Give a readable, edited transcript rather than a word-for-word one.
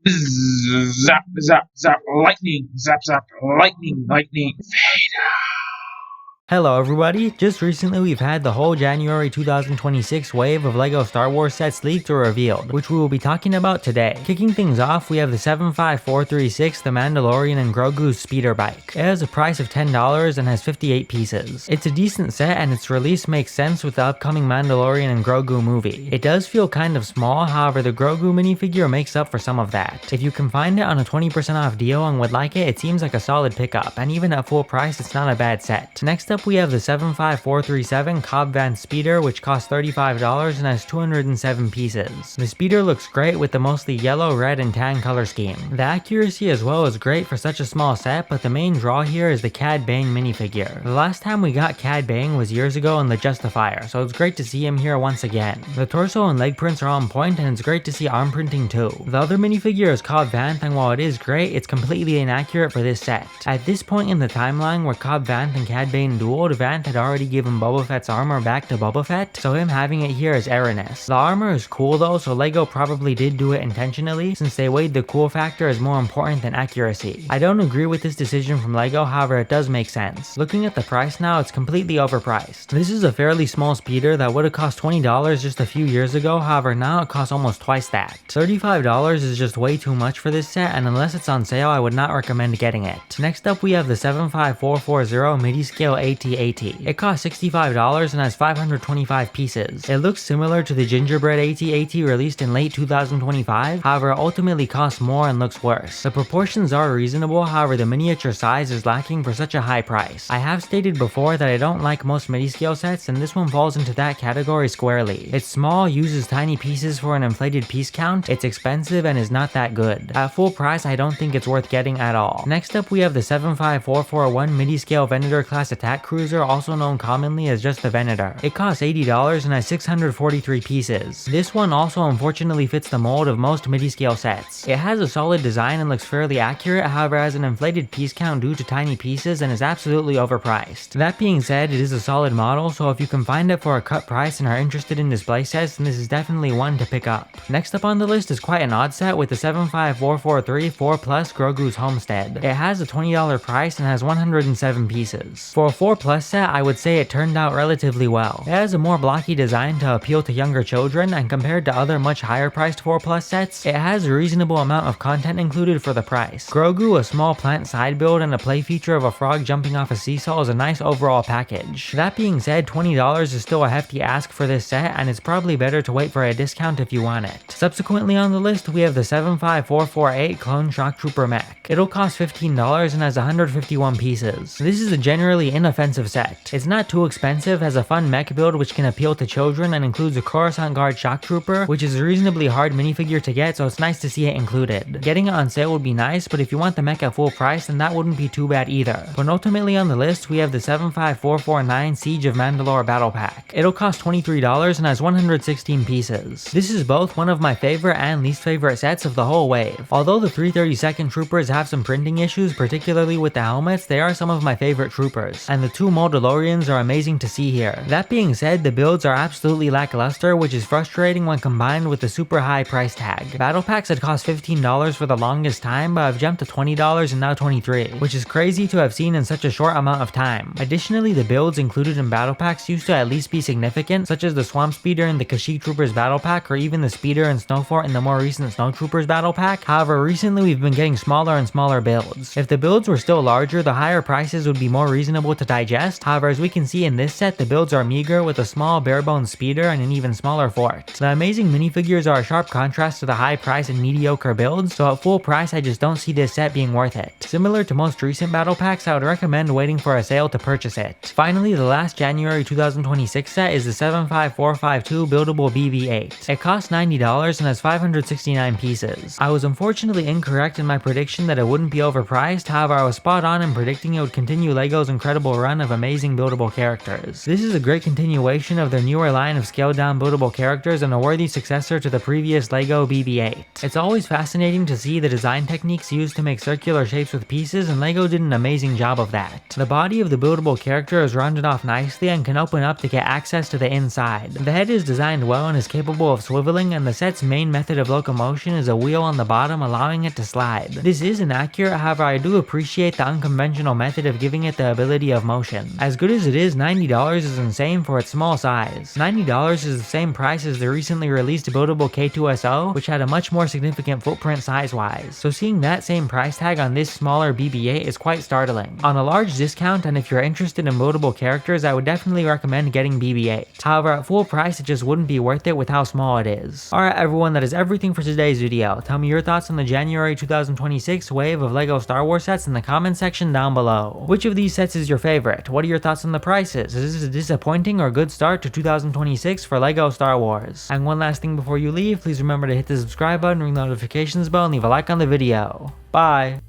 Zap, zap, zap, lightning, zap, zap, lightning, lightning, Vader. Hello everybody, just recently we've had the whole January 2026 wave of LEGO Star Wars sets leaked or revealed, which we will be talking about today. Kicking things off, we have the 75436 The Mandalorian and Grogu's speeder bike. It has a price of $10 and has 58 pieces. It's a decent set and its release makes sense with the upcoming Mandalorian and Grogu movie. It does feel kind of small, however the Grogu minifigure makes up for some of that. If you can find it on a 20% off deal and would like it, it seems like a solid pickup, and even at full price it's not a bad set. Next up we have the 75437 Cobb Vanth Speeder, which costs $35 and has 207 pieces. The speeder looks great with the mostly yellow, red, and tan color scheme. The accuracy as well is great for such a small set, but the main draw here is the Cad Bane minifigure. The last time we got Cad Bane was years ago in the Justifier, so it's great to see him here once again. The torso and leg prints are on point, and it's great to see arm printing too. The other minifigure is Cobb Vanth, and while it is great, it's completely inaccurate for this set. At this point in the timeline where Cobb Vanth and Cad Bane dueled, Vanth had already given Boba Fett's armor back to Boba Fett, so him having it here is erroneous. The armor is cool though, so LEGO probably did do it intentionally, since they weighed the cool factor as more important than accuracy. I don't agree with this decision from LEGO, however it does make sense. Looking at the price now, it's completely overpriced. This is a fairly small speeder that would have cost $20 just a few years ago, however now it costs almost twice that. $35 is just way too much for this set, and unless it's on sale I would not recommend getting it. Next up we have the 75440 MIDI scale AT-AT. It costs $65 and has 525 pieces. It looks similar to the gingerbread AT-AT released in late 2025, however it ultimately costs more and looks worse. The proportions are reasonable, however the miniature size is lacking for such a high price. I have stated before that I don't like most MIDI scale sets, and this one falls into that category squarely. It's small, uses tiny pieces for an inflated piece count, it's expensive, and is not that good. At full price I don't think it's worth getting at all. Next up we have the 75441 MIDI scale Venator class attack cruiser, also known commonly as just the Venator. It costs $80 and has 643 pieces. This one also unfortunately fits the mold of most MIDI scale sets. It has a solid design and looks fairly accurate, however has an inflated piece count due to tiny pieces and is absolutely overpriced. That being said, it is a solid model, so if you can find it for a cut price and are interested in display sets, then this is definitely one to pick up. Next up on the list is quite an odd set with the 75443 4 Plus Grogu's Homestead. It has a $20 price and has 107 pieces. For a 4 Plus set, I would say it turned out relatively well. It has a more blocky design to appeal to younger children, and compared to other much higher priced 4 Plus sets, it has a reasonable amount of content included for the price. Grogu, a small plant side build, and a play feature of a frog jumping off a seesaw is a nice overall package. That being said, $20 is still a hefty ask for this set, and it's probably better to wait for a discount if you want it. Subsequently on the list, we have the 75448 Clone Shock Trooper Mech. It'll cost $15 and has 151 pieces. This is a generally inoffensive set. It's not too expensive, has a fun mech build which can appeal to children, and includes a Coruscant Guard Shock Trooper, which is a reasonably hard minifigure to get, so it's nice to see it included. Getting it on sale would be nice, but if you want the mech at full price, then that wouldn't be too bad either. Penultimately on the list, we have the 75449 Siege of Mandalore Battle Pack. It'll cost $23 and has 116 pieces. This is both one of my favorite and least favorite sets of the whole wave. Although the 332nd Troopers have some printing issues, particularly with the helmets, they are some of my favorite troopers, and the two Mandalorians are amazing to see here. That being said, the builds are absolutely lackluster, which is frustrating when combined with the super high price tag. Battle packs had cost $15 for the longest time, but have jumped to $20 and now $23, which is crazy to have seen in such a short amount of time. Additionally, the builds included in battle packs used to at least be significant, such as the Swamp Speeder in the Kashyyyk Troopers battle pack, or even the Speeder and Snowfort in the more recent Snow Troopers battle pack. However, recently we've been getting smaller and smaller builds. If the builds were still larger, the higher prices would be more reasonable to digest. However, as we can see in this set, the builds are meager with a small bare-bones speeder and an even smaller fort. The amazing minifigures are a sharp contrast to the high price and mediocre builds, so at full price I just don't see this set being worth it. Similar to most recent battle packs, I would recommend waiting for a sale to purchase it. Finally, the last January 2026 set is the 75452 Buildable BB-8. It costs $90 and has 569 pieces. I was unfortunately incorrect in my prediction that it wouldn't be overpriced, however I was spot on in predicting it would continue LEGO's incredible run run of amazing buildable characters. This is a great continuation of their newer line of scaled down buildable characters and a worthy successor to the previous LEGO BB-8. It's always fascinating to see the design techniques used to make circular shapes with pieces, and LEGO did an amazing job of that. The body of the buildable character is rounded off nicely and can open up to get access to the inside. The head is designed well and is capable of swiveling, and the set's main method of locomotion is a wheel on the bottom allowing it to slide. This is inaccurate, however I do appreciate the unconventional method of giving it the ability of motion. As good as it is, $90 is insane for its small size. $90 is the same price as the recently released buildable K2SO, which had a much more significant footprint size-wise. So seeing that same price tag on this smaller BB-8 is quite startling. On a large discount, and if you're interested in buildable characters, I would definitely recommend getting BB-8. However, at full price it just wouldn't be worth it with how small it is. Alright everyone, that is everything for today's video. Tell me your thoughts on the January 2026 wave of LEGO Star Wars sets in the comment section down below. Which of these sets is your favorite? What are your thoughts on the prices? Is this a disappointing or good start to 2026 for LEGO Star Wars? And one last thing before you leave, please remember to hit the subscribe button, ring the notifications bell, and leave a like on the video. Bye!